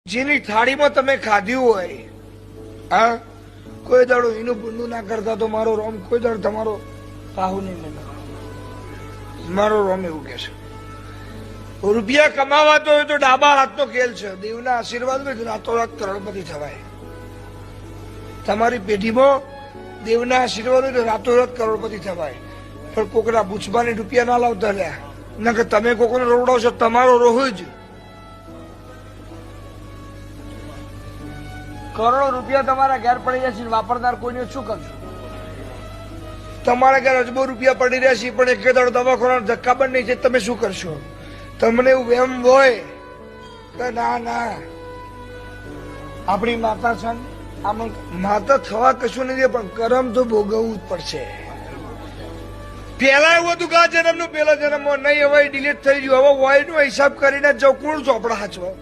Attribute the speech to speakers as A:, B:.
A: જેની થાળીમાં તમે ખાધ્યું હોય, હા, કોઈ દાડો એનું પુણ્ય ના કરતા તો મારો રોમ કોઈ દાડો તમારો પાહુ નહીં મને. મારો રોમ એવું કે છે, રૂપિયા કમાવાતો હોય તો ડાબા હાથનો ખેલ છે. દેવના આશીર્વાદ હોય તો રાતોરાત કરોડપતિ થવાય. તમારી પેઢીમાં દેવના આશીર્વાદ હોય તો રાતોરાત કરોડપતિ થવાય. પણ કોકના બુચબાની રૂપિયા ના લાવતા રહ્યા, ના કે તમે કોકને રોવડાવશો તમારો રોહ જ. કરોડો રૂપિયા તમારા ઘેર પડી જશે, વાપરનાર કોઈને શું કરશો? તમારા ઘેર અજબો રૂપિયા પડી રહ્યા છે પણ એક દાડો દવાખાના ધક્કા બંધ નહીં છે, તમે શું કરશો? તમને એવું વેમ હોય કે ના ના આપણી માતા છે, આમાં માતા થવા કશું નથી પણ કરમ તો ભોગવવું જ પડશે. પેલા એવું હતું કે આ જન્મનું પેલા જન્મમાં નહીં, હવે ડિલીટ થઈ ગયું. હવે વય નો હિસાબ કરીને જવું કોણ ચોપડા હાચવા?